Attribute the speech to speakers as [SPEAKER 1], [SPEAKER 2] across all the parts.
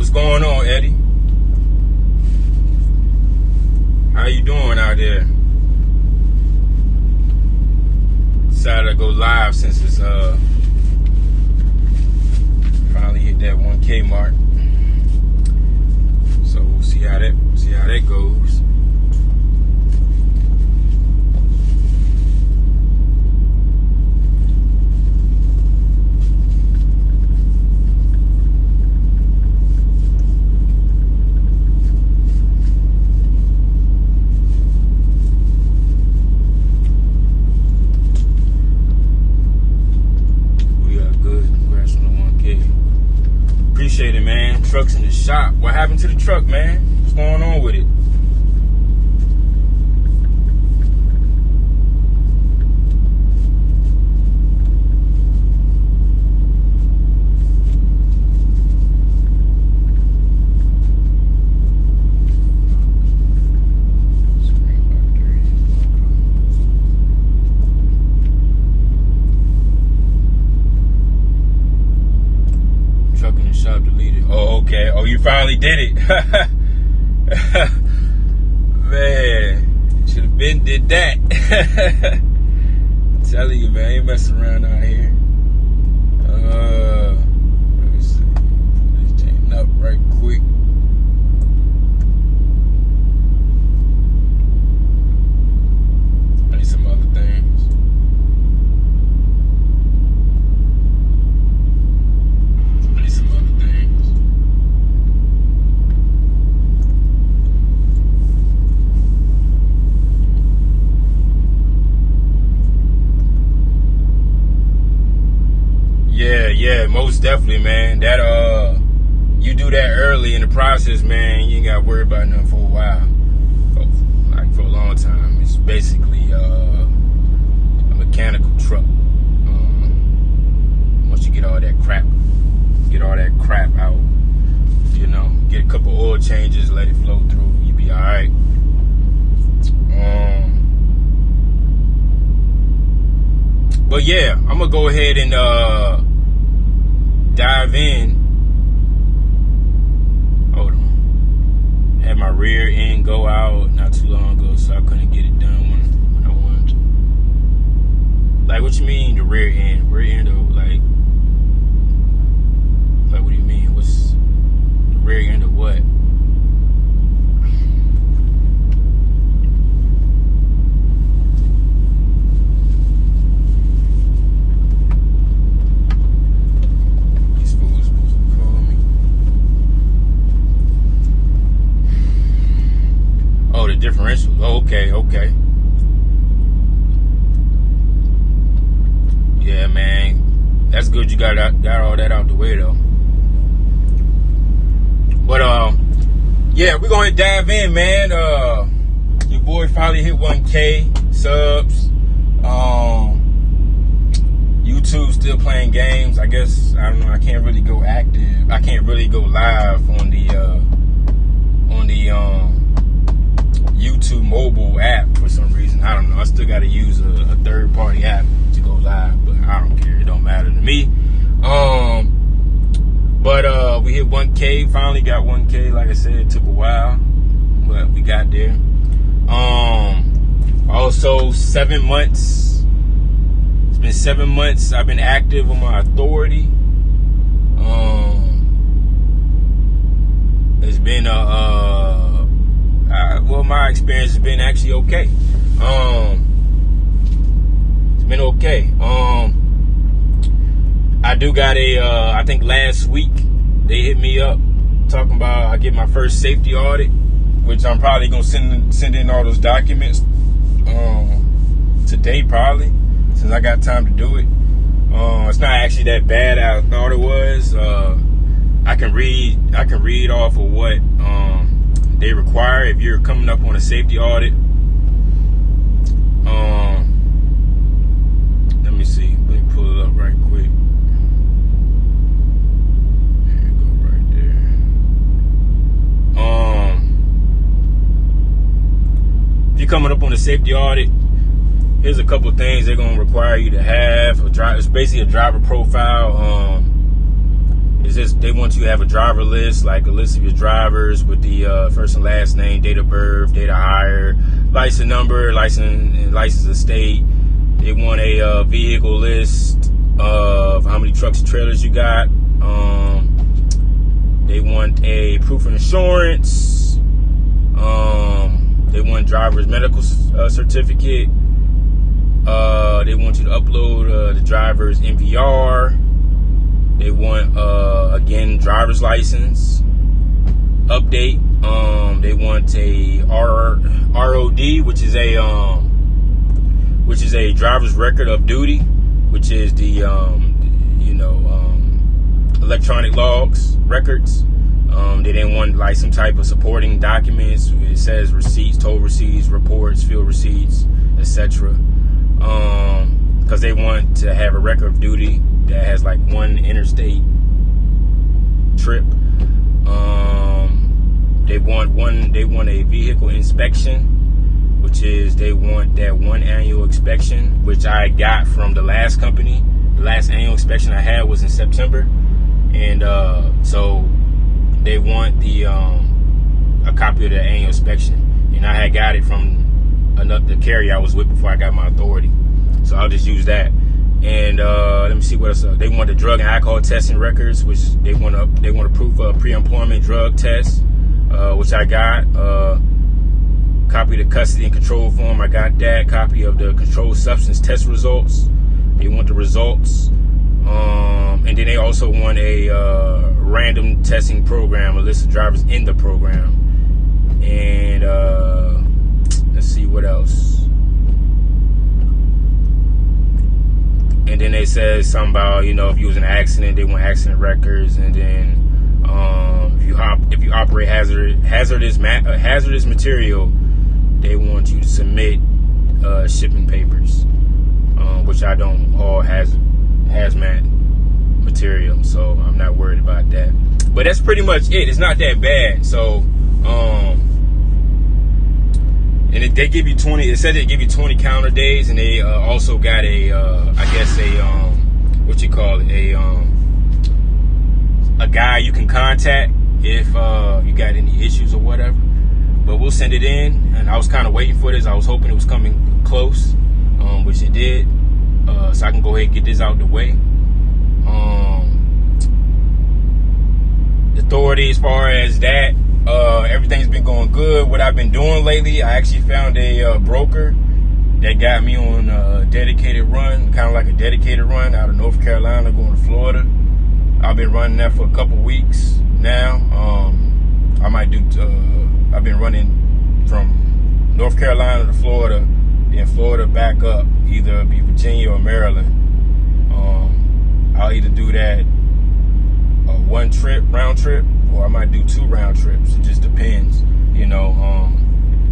[SPEAKER 1] What's going on, Eddie? How you doing out there? Decided to go live since it's finally hit that 1K mark. So we'll see how that goes. Appreciate it, man. Truck's in the shop. What happened to the truck, man? What's going on with it? Shop deleted. Oh, okay. Oh, you finally did it. Man, should have been did that. I'm telling you, man, I ain't messing around out here. Let me see. Pull this chain up right quick. I need some other things. Yeah, most definitely, man. That you do that early in the process, man. You ain't got to worry about nothing for a while, like for a long time. It's basically a mechanical truck. Once you get all that crap out, you know, get a couple oil changes, let it flow through, you be all right. But yeah, I'm gonna go ahead and dive in. Hold on. Had my rear end go out not too long ago, so I couldn't get it done when I wanted to. Like, what you mean the rear end? Rear end of like what do you mean? What's the rear end of what? Differentials. Oh, okay. Yeah, man. That's good you got all that out the way though. But yeah, we're gonna dive in, man. Your boy finally hit 1K subs. YouTube still playing games. I guess I don't know, I can't really go active. I can't really go live on the YouTube mobile app for some reason. I don't know. I still got to use a third-party app to go live, but I don't care. It don't matter to me. But we hit 1K. Finally got 1K. Like I said, it took a while, but we got there. Also, 7 months. It's been 7 months. I've been active on my authority. It's been well, my experience has been actually okay. It's been okay. I do got I think last week they hit me up talking about I get my first safety audit, which I'm probably gonna send in all those documents today, probably, since I got time to do it. It's not actually that bad as I thought it was. I can read off of what they require if you're coming up on a safety audit. Let me see. Let me pull it up right quick. There you go, right there. If you're coming up on a safety audit, here's a couple things they're gonna require you to have. It's basically a driver profile. It's just they want you to have a driver list, like a list of your drivers with the first and last name, date of birth, date of hire, license number, license of state. They want a vehicle list of how many trucks and trailers you got. They want a proof of insurance. They want driver's medical certificate. They want you to upload the driver's MVR. They want again driver's license update. They want a ROD, which is a driver's record of duty, which is the electronic logs records. They didn't want like some type of supporting documents. It says receipts, toll receipts, reports, fuel receipts, etc. Because they want to have a record of duty that has like one interstate trip. They want a vehicle inspection, which is they want that one annual inspection, which I got from the last company. The last annual inspection I had was in September, and so they want a copy of the annual inspection, and I had got it from the carrier I was with before I got my authority, so I'll just use that. And let me see what else. They want the drug and alcohol testing records, which they want a proof of pre-employment drug test, which I got. Copy of the custody and control form, I got that. Copy of the controlled substance test results. They want the results. And then they also want a random testing program, a list of drivers in the program. And let's see what else. And then they said something about, if you was in an accident, they want accident records. And then if you operate hazardous material, they want you to submit shipping papers, which I don't all hazmat material, so I'm not worried about that. But that's pretty much it. It's not that bad. So, and they give you 20. It said they give you 20 counter days, and they also got a guy you can contact if you got any issues or whatever. But we'll send it in, and I was kind of waiting for this. I was hoping it was coming close, which it did, so I can go ahead and get this out the way. The authority, as far as that, everything's been going good. What I've been doing lately, I actually found a broker that got me on a dedicated run, kind of like a dedicated run out of North Carolina going to Florida. I've been running that for a couple weeks now. I've been running from North Carolina to Florida, then Florida back up, either be Virginia or Maryland. I'll either do that one trip, round trip, or I might do 2 round trips. It just depends,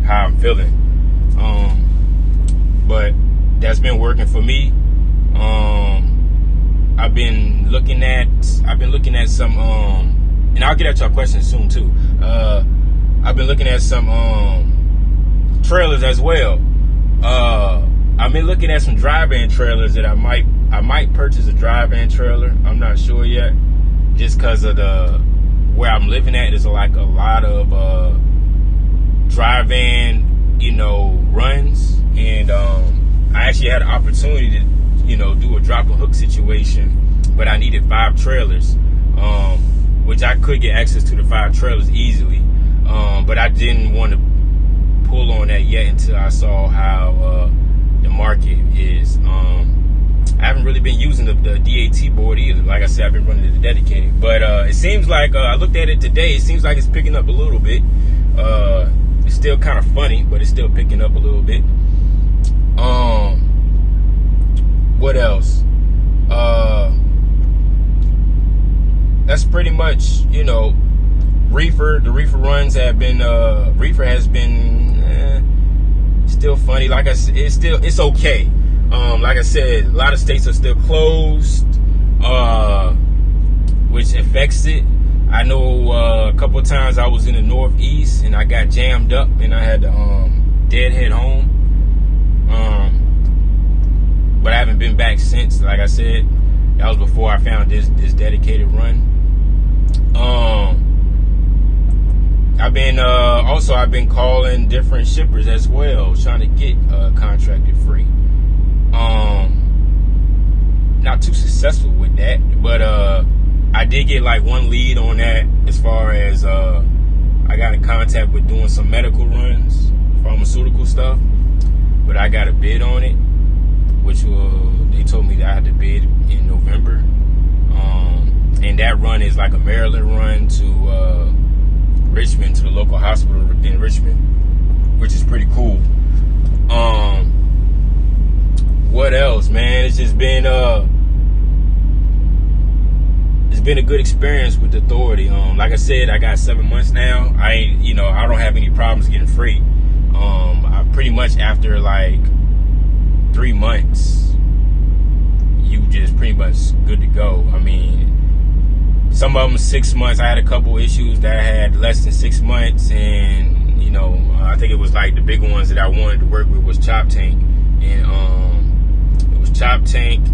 [SPEAKER 1] how I'm feeling. But that's been working for me. I've been looking at some, and I'll get at your questions soon too. I've been looking at some trailers as well. I've been looking at some drive-in trailers that I might purchase a drive-in trailer. I'm not sure yet, just because of where I'm living at. There's like a lot of drive-in, runs, and I actually had an opportunity to, do a drop and hook situation, but I needed 5 trailers, which I could get access to the 5 trailers easily. But I didn't want to pull on that yet until I saw how the market is. I haven't really been using the DAT board either. Like I said, I've been running the dedicated. But it seems like, I looked at it today, it seems like it's picking up a little bit. It's still kind of funny, but it's still picking up a little bit. What else? That's pretty much, reefer. The reefer runs have been, reefer has been still funny. Like I said, it's okay. Like I said, a lot of states are still closed, which affects it. I know a couple of times I was in the Northeast and I got jammed up and I had to deadhead home. But I haven't been back since. Like I said, that was before I found this dedicated run. I've been calling different shippers as well, trying to get contracted freight. Not too successful with that, but I did get like one lead on that as far as I got in contact with doing some medical runs, pharmaceutical stuff, but I got a bid on it, which they told me that I had to bid in November. And that run is like a Maryland run to Richmond, to the local hospital in Richmond, which is pretty cool. What else, man? It's just been a good experience with the authority. Like I said, I got 7 months now. I don't have any problems getting freight. I pretty much after like 3 months, you just pretty much good to go. I mean, some of them 6 months. I had a couple issues that I had less than 6 months, and I think it was like the big ones that I wanted to work with was Chop Tank, and it was Chop Tank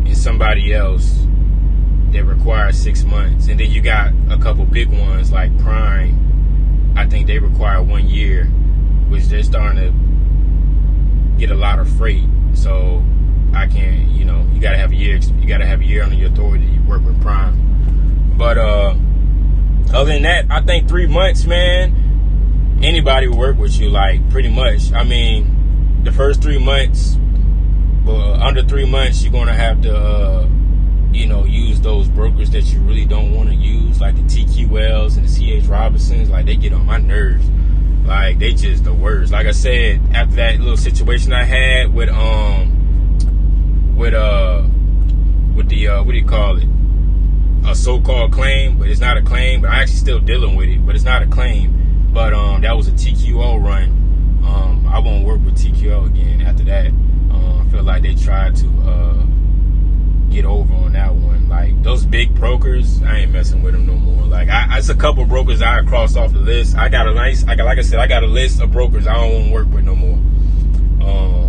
[SPEAKER 1] and somebody else that require 6 months, and then you got a couple big ones like Prime. I think they require 1 year, which they're starting to get a lot of freight. So I can't, you gotta have a year. You gotta have a year under your authority to work with Prime. But other than that, I think 3 months, man. Anybody will work with you, like pretty much. I mean, the first 3 months, under 3 months, you're gonna have to, use those brokers that you really don't want to use, like the TQLs and the CH Robinsons. Like, they get on my nerves. Like, they just the worst. Like I said, after that little situation I had with the what do you call it? A so-called claim, but it's not a claim. But I'm actually still dealing with it, but it's not a claim. But that was a TQO run. I won't work with TQO again after that. I feel like they tried to get over on that one. Like, those big brokers, I ain't messing with them no more. Like, it's a couple brokers I crossed off the list. I got a list of brokers I don't want to work with no more.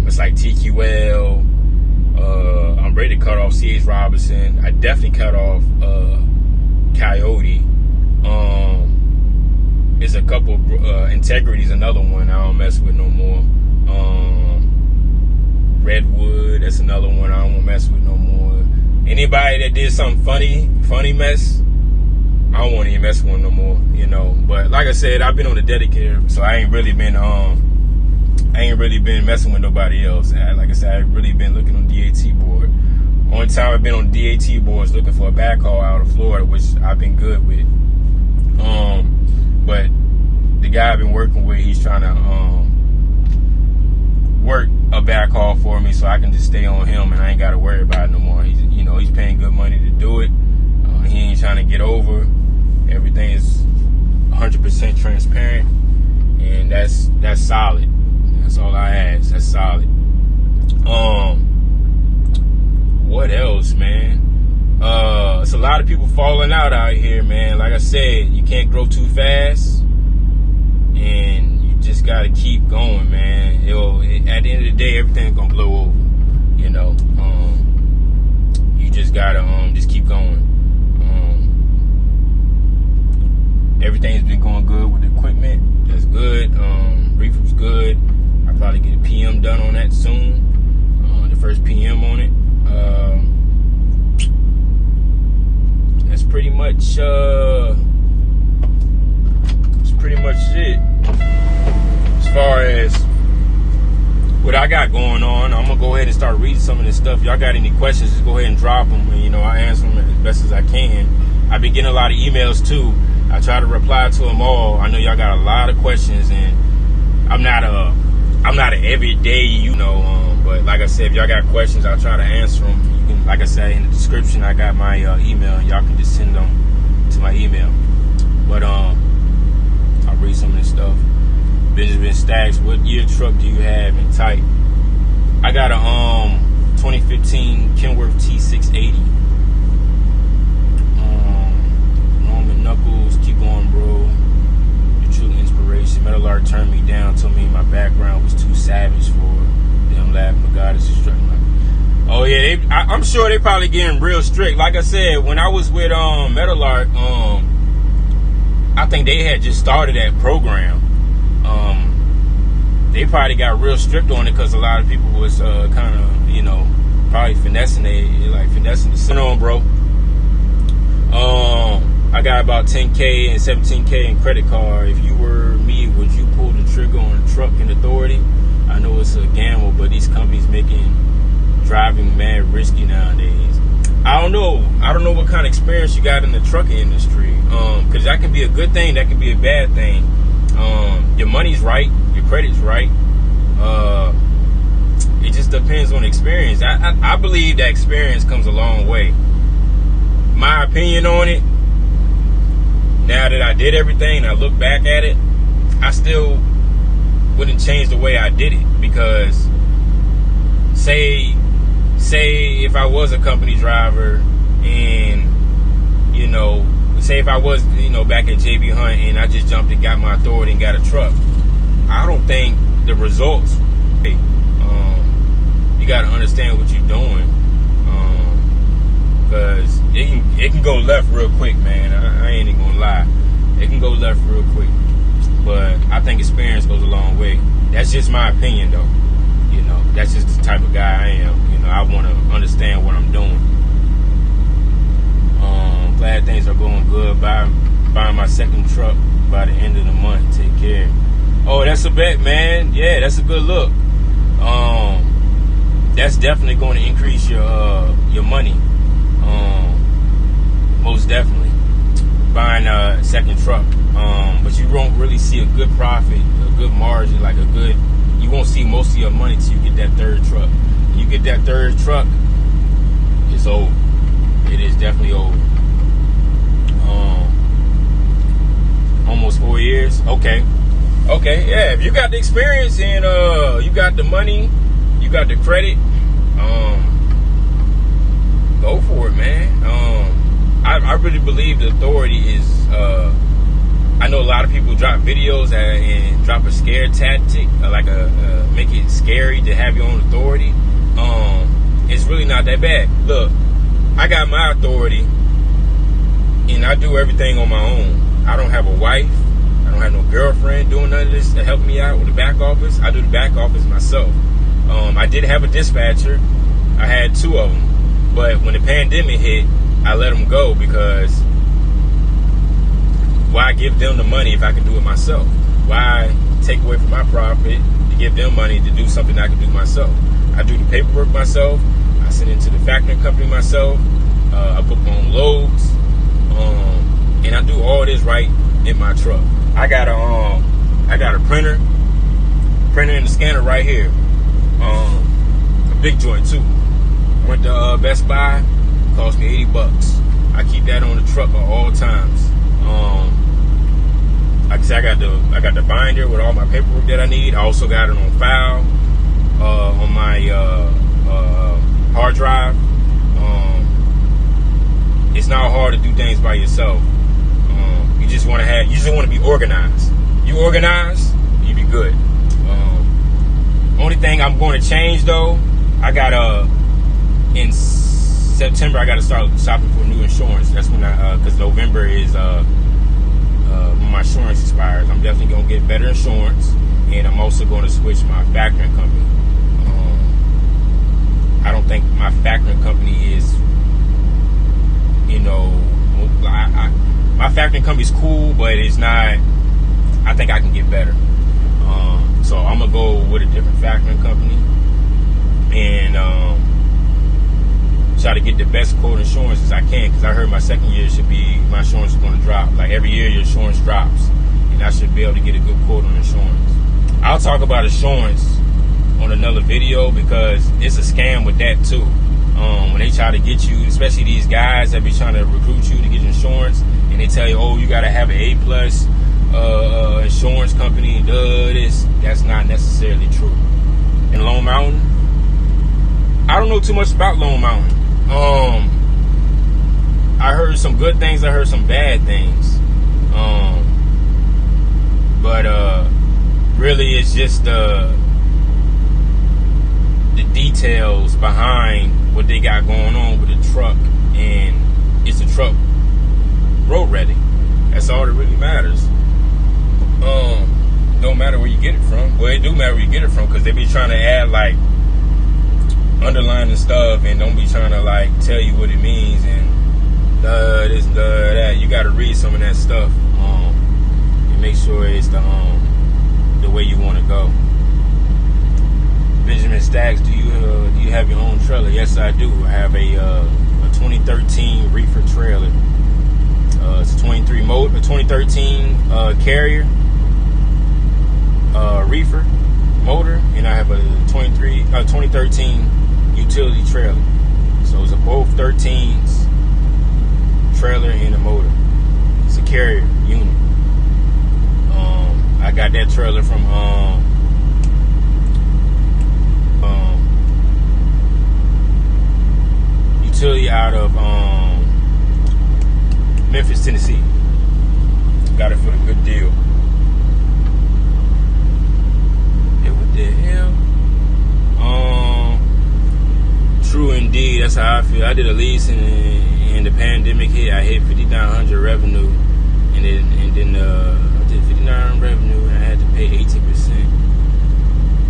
[SPEAKER 1] It's like TQL. I'm ready to cut off C.H. Robinson. I definitely cut off Coyote. There's a couple. Integrity's another one I don't mess with no more. Redwood, that's another one I don't want to mess with no more. Anybody that did something funny mess, I don't want to even mess with them no more. But like I said, I've been on the dedicated, so I ain't really been messing with nobody else. And like I said, I've really been looking on DAT board. Only time I've been on DAT board is looking for a backhaul out of Florida, which I've been good with. But the guy I've been working with, he's trying to work a backhaul for me so I can just stay on him and I ain't got to worry about it no more. He's paying good money to do it. He ain't trying to get over. Everything is 100% transparent, and that's solid. That's all I ask. That's solid. What else, man? It's a lot of people falling out here, man. Like I said, you can't grow too fast, and you just gotta keep going, man. At the end of the day, everything's gonna blow over. You just gotta just keep going. Everything's been going good with the equipment. That's good. Reefer's good. I'll probably get a PM done on that soon. The first PM on it. That's pretty much it. As far as what I got going on, I'm gonna go ahead and start reading some of this stuff. Y'all got any questions, just go ahead and drop them, and I answer them as best as I can. I've been getting a lot of emails too. I try to reply to them all. I know y'all got a lot of questions, and I'm not an everyday, but like I said, if y'all got questions, I'll try to answer them. You can, like I said, in the description, I got my email, and y'all can just send them to my email. But I'll read some of this stuff. Benjamin Stacks, what year truck do you have in tight? I got a 2015 Kenworth T680. Roman Knuckles, keep going, bro. Your true inspiration. Metal Art turned me down, told me my background was too savage for them, laughing. God is destructing. Oh yeah, I'm I'm sure they probably getting real strict. Like I said, when I was with Metalark, I think they had just started that program. They probably got real strict on it because a lot of people was kind of, you know, probably finessing the system on, bro. I got about 10K and 17K in credit card. If you were me, would you pull the trigger on truck and authority? I know it's a gamble, but these companies making driving mad risky nowadays. I don't know what kind of experience you got in the trucking industry. Because that can be a good thing, that can be a bad thing. Your money's right, your credit's right. It just depends on the experience. I believe that experience comes a long way. My opinion on it, now that I did everything, I look back at it, I still wouldn't change the way I did it. Because say if I was a company driver and, you know, say if I was, you know, back at JB Hunt and I just jumped and got my authority and got a truck, I don't think the results, you got to understand what you're doing, because it can go left real quick, man. I ain't even gonna lie, it can go left real quick. But I think experience goes a long way. That's just my opinion, though. You know, that's just the type of guy I am. You know, I want to understand what I'm doing. Glad things are going good. Buying my second truck by the end of the month. Take care. Oh, that's a bet, man. Yeah, that's a good look. That's definitely going to increase your money. Most definitely. Buying a second truck. But you won't really see a good profit, a good margin, like a good. You won't see most of your money till you get that third truck. When you get that third truck, it's over. It is definitely over. Almost 4 years. Okay, yeah. If you got the experience and you got the money, you got the credit, go for it, man. I really believe the authority is. I know a lot of people drop videos and drop a scare tactic, make it scary to have your own authority. It's really not that bad. Look, I got my authority, and I do everything on my own. I don't have a wife. I don't have no girlfriend doing none of this to help me out with the back office. I do the back office myself. I did have a dispatcher. I had 2 of them. But when the pandemic hit, I let them go because why give them the money if I can do it myself? Why take away from my profit to give them money to do something I can do myself? I do the paperwork myself. I send it to the factoring company myself. I book my own loads. And I do all this right in my truck. I got a printer and a scanner right here. A big joint too. Went to Best Buy, cost me $80. I keep that on the truck at all times. Like I said, I got the binder with all my paperwork that I need. I also got it on file on my hard drive. It's not hard to do things by yourself. You just want to be organized. You organize, you be good. Only thing I'm going to change though, I got in September I got to start shopping for new insurance. That's when because November is when my insurance expires. I'm definitely gonna get better insurance, and I'm also going to switch my factoring company. I don't think my factoring company is, you know, my factoring company is cool, but it's not. I think I can get better. So I'm gonna go with a different factoring company and try to get the best quote insurance as I can, because I heard my second year my insurance is going to drop. Like every year your insurance drops, and I should be able to get a good quote on insurance. I'll talk about insurance on another video because it's a scam with that too. When they try to get you, especially these guys that be trying to recruit you to get insurance, and they tell you, oh, you got to have an A+ insurance company, that's not necessarily true. In Lone Mountain, I don't know too much about Lone Mountain. I heard some good things, I heard some bad things. But really it's just the details behind what they got going on with the truck, and is the truck road ready? That's all that really matters. Don't matter where you get it from. Well, it do matter where you get it from, because they be trying to add like underlining stuff and don't be trying to like tell you what it means and this and that. You got to read some of that stuff and make sure it's the way you want to go. Benjamin Stacks, do you have your own trailer? Yes, I do. I have a 2013 reefer trailer. It's a 2013 Carrier reefer motor, and I have a 2013 utility trailer. So it's a both 13s trailer and a motor. It's a Carrier unit. I got that trailer from utility out of Memphis, Tennessee. Got it for a good deal. Yeah, what the hell? True indeed. That's how I feel. I did a lease and the pandemic hit. I hit 5,900 revenue, and then I did 59 revenue, and I had to pay 18%,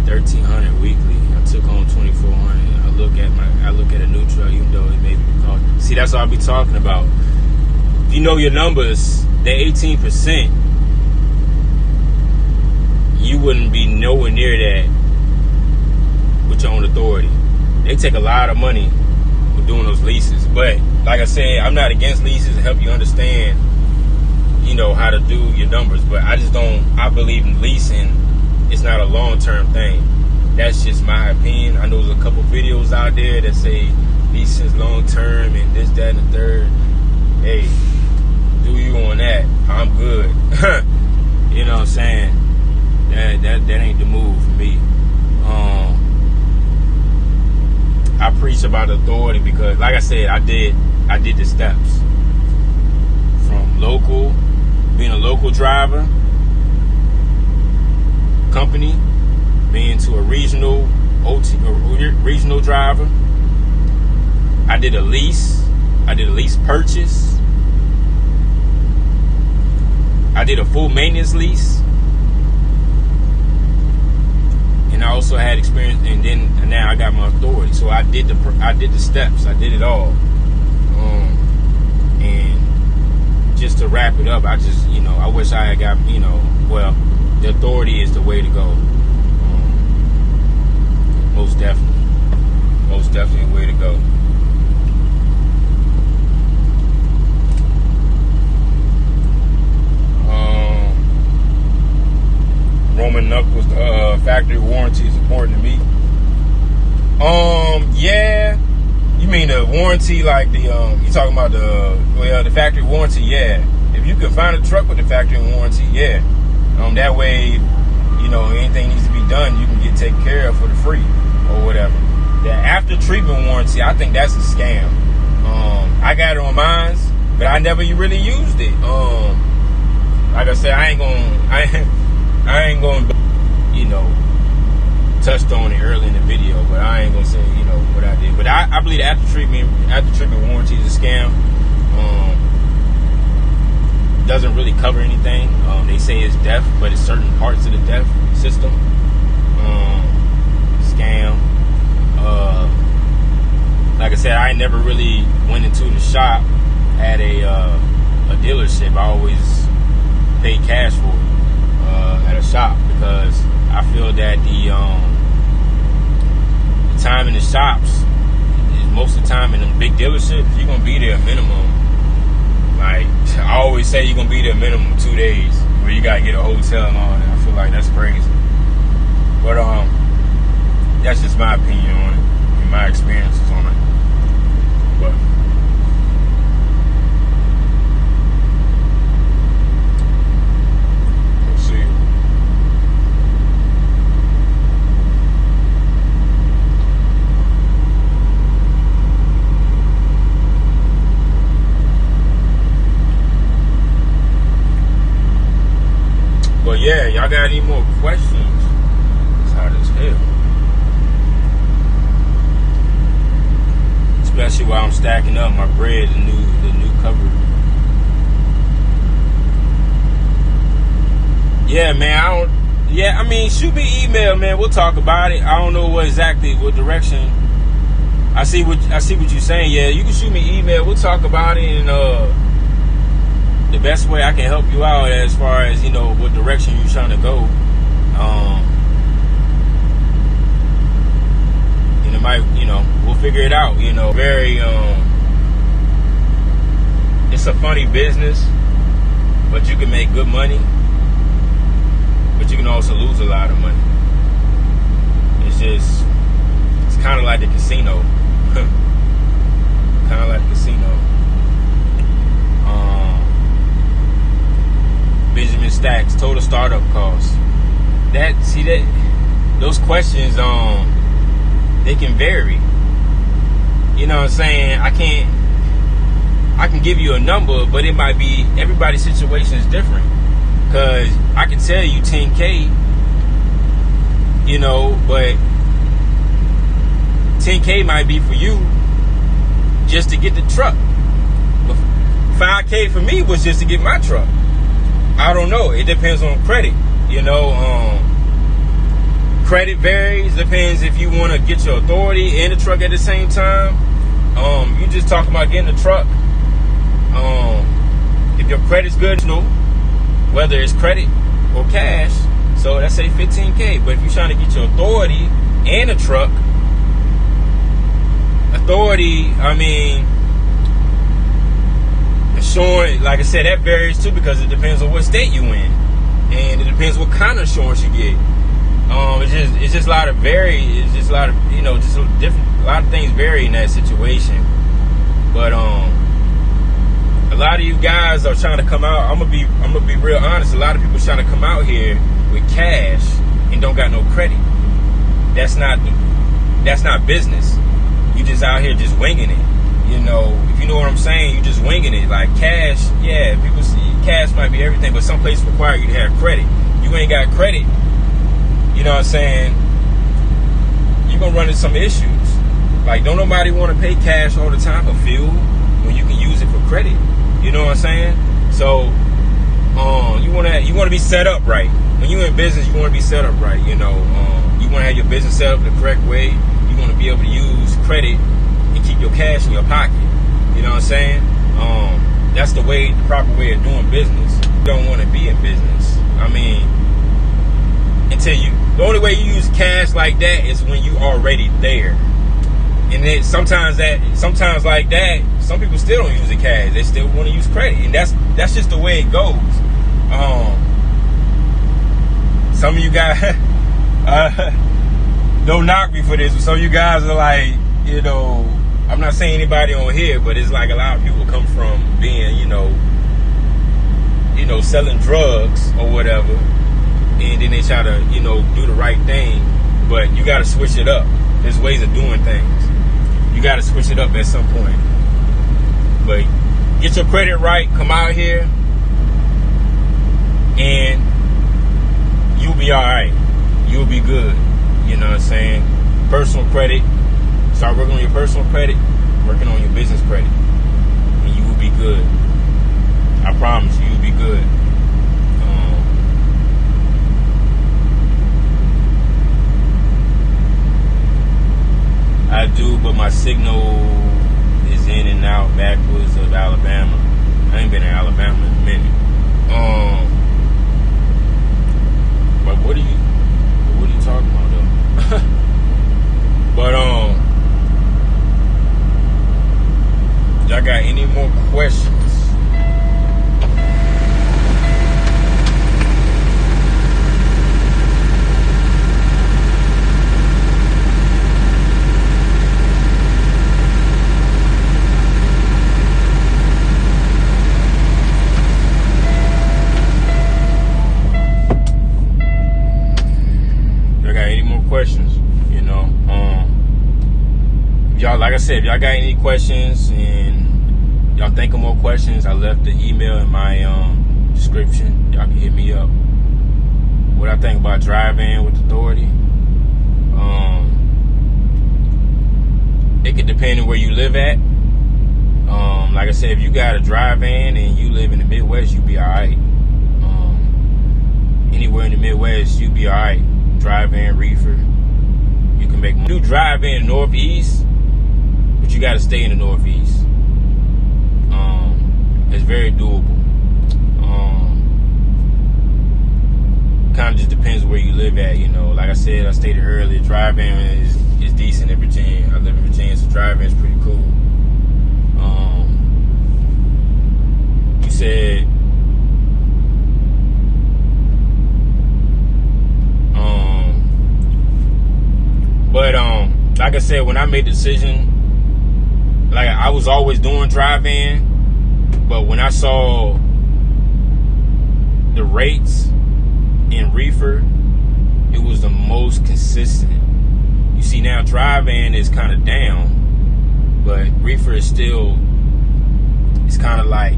[SPEAKER 1] 1,300 weekly. I took home 2,400. I look at a new truck, even though it may be cost. See, that's what I be talking about. If you know your numbers, the 18%, you wouldn't be nowhere near that with your own authority. They take a lot of money for doing those leases. But like I said, I'm not against leases to help you understand, how to do your numbers. But I believe in leasing. It's not a long-term thing. That's just my opinion. I know there's a couple videos out there that say leasing's long-term and this, that, and the third. Hey, do you on that? I'm good. You know what I'm saying? That ain't the move for me. I preach about authority because, like I said, I did the steps from being a local driver, company, being to a regional driver. I did a lease purchase. I did a full maintenance lease. And I also had experience, and now I got my authority. So I did the steps. I did it all. And just to wrap it up, I wish I had got, well, the authority is the way to go. Most definitely a way to go. Roman Knuckles, factory warranty is important to me. Yeah. You mean the warranty, like you talking about the factory warranty? Yeah. If you can find a truck with the factory warranty, yeah. That way, anything needs to be done, you can get taken care of for the free or whatever. The after treatment warranty, I think that's a scam. I got it on mine, but I never really used it. Like I said, I ain't going to, touched on it early in the video, but I ain't going to say, what I did. But I believe the after treatment warranty is a scam. Doesn't really cover anything. They say it's deaf, but it's certain parts of the deaf system. Scam. Like I said, I never really went into the shop at a dealership. I always paid cash for it at a shop, because I feel that the time in the shops is most of the time in the big dealerships. You're gonna be there minimum. Like I always say, you're gonna be there minimum 2 days, where you gotta get a hotel and all that. I feel like that's crazy. But that's just my opinion on it and my experiences on it. But let's see. But yeah, y'all got any more questions? It's hot as hell. especially while I'm stacking up my bread, the new cover. Yeah, man. I mean, shoot me an email, man. We'll talk about it. I don't know what direction. I see what you're saying. Yeah, you can shoot me an email. We'll talk about it, and the best way I can help you out as far as, what direction you're trying to go. And it might, we'll figure it out. Very it's a funny business, but you can make good money. But you can also lose a lot of money. It's kind of like the casino. Kind of like the casino. Benjamin Stacks, total startup cost. Those questions, they can vary. You know what I'm saying? I can give you a number, but it might be, everybody's situation is different. Because I can tell you 10K, but 10K might be for you just to get the truck. But 5K for me was just to get my truck. I don't know. It depends on credit. Credit varies. Depends if you want to get your authority and the truck at the same time. You just talking about getting the truck. If your credit's good, whether it's credit or cash, so let's say 15K. But if you're trying to get your authority and a truck, insurance, like I said, that varies too, because it depends on what state you in, and it depends what kind of insurance you get. It's just a lot of just a lot of a lot of things vary in that situation. But a lot of you guys are trying to come out. I'm gonna be real honest. A lot of people trying to come out here with cash and don't got no credit. That's not business. You just out here just winging it. If you know what I'm saying, you just winging it. Like cash, yeah, people see cash might be everything, but some places require you to have credit. You ain't got credit, you know what I'm saying, you're gonna run into some issues. Like, don't nobody want to pay cash all the time for fuel when you can use it for credit. You know what I'm saying? So you wanna be set up right. When you're in business, you want to be set up right. You want to have your business set up the correct way. You want to be able to use credit and keep your cash in your pocket. You know what I'm saying? That's the proper way of doing business. You don't want to be in business. The only way you use cash like that is when you already there. And then sometimes like that, some people still don't use the cash. They still want to use credit, and that's just the way it goes. Some of you guys don't knock me for this, but some of you guys are like, I'm not saying anybody on here, but it's like a lot of people come from being, selling drugs or whatever, and then they try to, do the right thing, but you got to switch it up. There's ways of doing things. You got to switch it up at some point. But get your credit right, come out here, and you'll be all right. You'll be good. You know what I'm saying? Personal credit. Start working on your personal credit, working on your business credit, and you will be good. I promise you, you'll be good. I do, but my signal is in and out backwards of Alabama. I ain't been in Alabama in a minute. But what are you talking about though? But y'all got any more questions? Questions, y'all, like I said, if y'all got any questions and y'all think of more questions, I left the email in my description. Y'all can hit me up. What I think about driving with authority, It could depend on where you live at. Like I said, if you got a dry van and you live in the Midwest, you be all right. Anywhere in the Midwest, you be all right. Dry van, reefer, you can make money. Do dry van Northeast, but you got to stay in the Northeast. It's very doable. Kind of just depends where you live at, you know. Like I said, I stated earlier, dry van is decent in Virginia. I live in Virginia, so dry van is pretty cool. You said but like I said, when I made the decision, like I was always doing dry van, but when I saw the rates in reefer, it was the most consistent. You see now dry van is kind of down, but reefer is still, it's kind of like,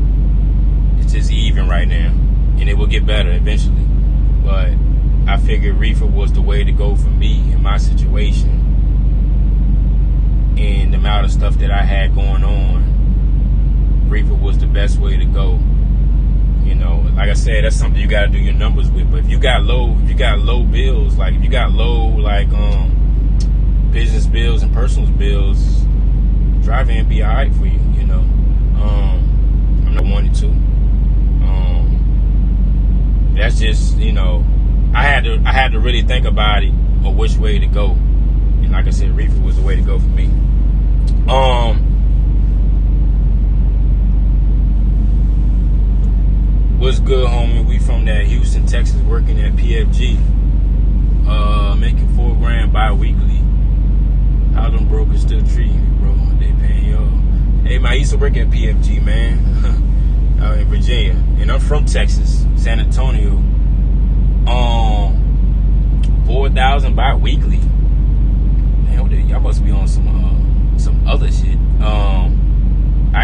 [SPEAKER 1] it's just even right now, and it will get better eventually. But I figured reefer was the way to go for me in my situation and the amount of stuff that I had going on. Reefer was the best way to go. You know, like I said, that's something you got to do your numbers with. But if you got low bills, like if you got low like business bills and personal bills, dry van be alright for you. You know, I'm not wanting to. That's just, you know, I had to really think about it or which way to go. And like I said, reefer was the way to go for me. What's good, homie? We from that Houston, Texas, working at PFG. Making $4,000 bi-weekly. How them brokers still treating me, bro? They paying y'all. Hey, man, I used to work at PFG, man. Out in Virginia. And I'm from Texas, San Antonio. $4,000 bi-weekly. Damn, y'all must be on some other shit. I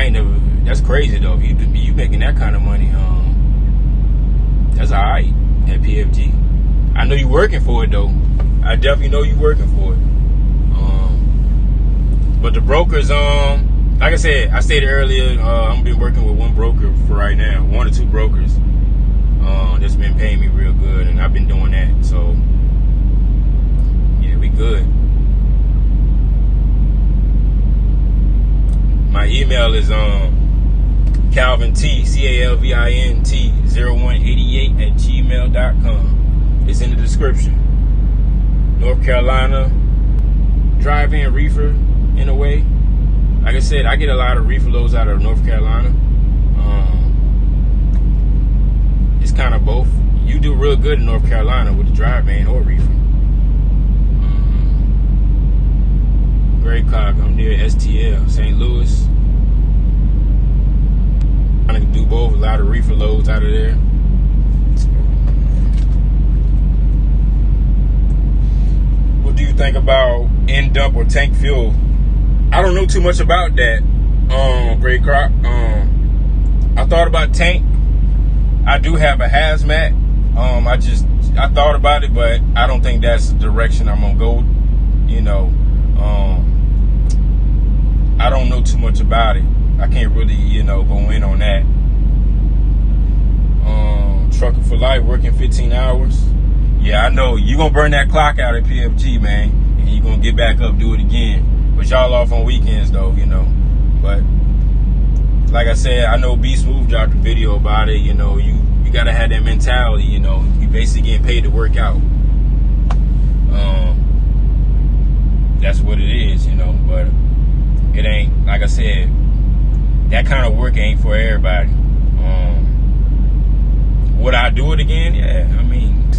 [SPEAKER 1] ain't never. That's crazy though. If you making that kind of money, that's alright at PFG. I know you working for it though. I definitely know you working for it. But the brokers, like I said, I stated earlier, I'm been working with one broker for right now, 1 or 2 brokers. That's been paying me real good, and I've been doing that. So yeah, we good. My email is Calvin T, CALVINT 0188@gmail.com. It's in the description. North Carolina, drive-in reefer in a way. Like I said, I get a lot of reefer loads out of North Carolina. It's kind of both. You do real good in North Carolina with the drive-in or reefer. Great Cock, I'm near STL, St. Louis. I can do both, a lot of reefer loads out of there. What do you think about in-dump or tank fuel? I don't know too much about that, Great Croc. I thought about tank. I do have a hazmat. I thought about it, but I don't think that's the direction I'm gonna go. You know, I don't know too much about it. I can't really, you know, go in on that. Trucking for life, working 15 hours. Yeah, I know you gonna burn that clock out at PFG, man, and you gonna get back up, do it again. But y'all off on weekends though, you know. But like I said, I know B Smooth dropped a video about it. You know, you gotta have that mentality. You know, you basically getting paid to work out. That's what it is, you know. But it ain't, like I said, that kind of work ain't for everybody. Would I do it again? Yeah, I mean,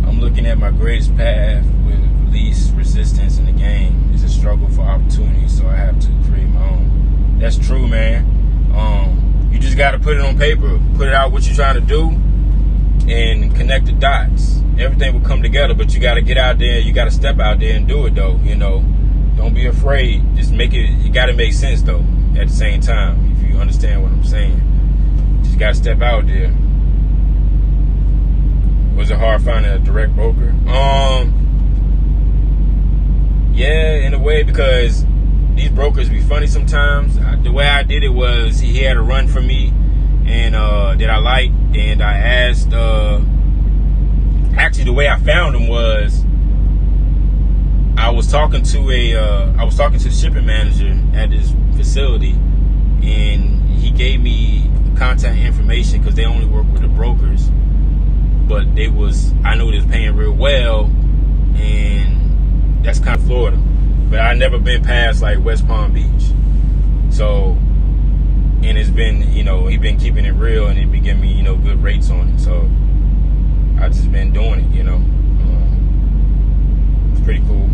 [SPEAKER 1] I'm looking at my greatest path with least resistance in the game. It's a struggle for opportunity, so I have to create my own. That's true, man. You just got to put it on paper, put it out what you're trying to do, and connect the dots. Everything will come together, but you got to get out there. You got to step out there and do it, though. You know, don't be afraid. Just make it. You got to make sense, though. At the same time, if you understand what I'm saying, just got to step out there. Was it hard finding a direct broker? Yeah, in a way, because these brokers be funny sometimes. The way I did it was he had a run for me, and that I liked, and I asked. Actually, the way I found him was I was talking to the shipping manager at this facility, and he gave me contact information because they only work with the brokers. But I knew they was paying real well, and that's kind of Florida. But I never been past like West Palm Beach. So, and it's been, he been keeping it real, and he been giving me, good rates on it. So I just been doing it, it's pretty cool.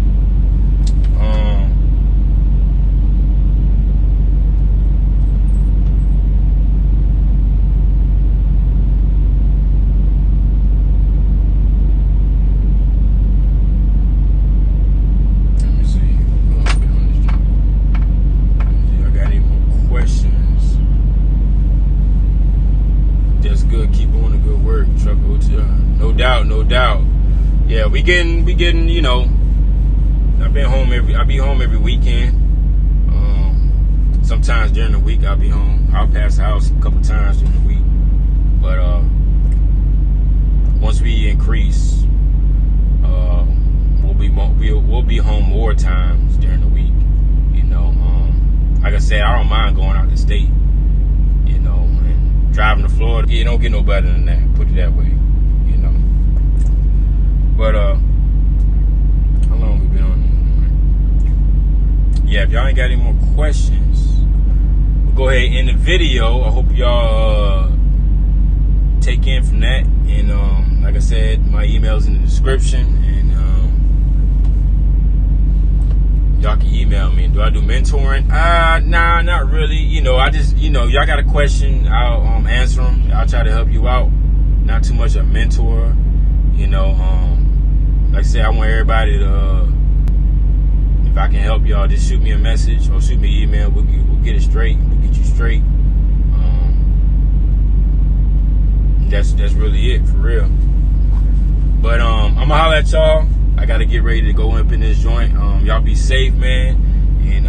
[SPEAKER 1] No doubt. Yeah, we getting, I be home every weekend. Sometimes during the week I'll be home. I'll pass the house a couple times during the week. But once we increase, we'll be home more times during the week. Like I said, I don't mind going out the state. And driving to Florida, it don't get no better than that. Put it that way. But how long we been on this? Yeah, if y'all ain't got any more questions, we'll go ahead and end the video. I hope y'all take in from that. And like I said, my email's in the description, and y'all can email me. Do I do mentoring? Nah, not really. I just, y'all got a question, I'll answer them. I'll try to help you out. Not too much a mentor, like I said, I want everybody to, if I can help y'all, just shoot me a message or shoot me an email. We'll get it straight. We'll get you straight. That's really it, for real. But I'm gonna holler at y'all. I gotta get ready to go up in this joint. Y'all be safe, man. And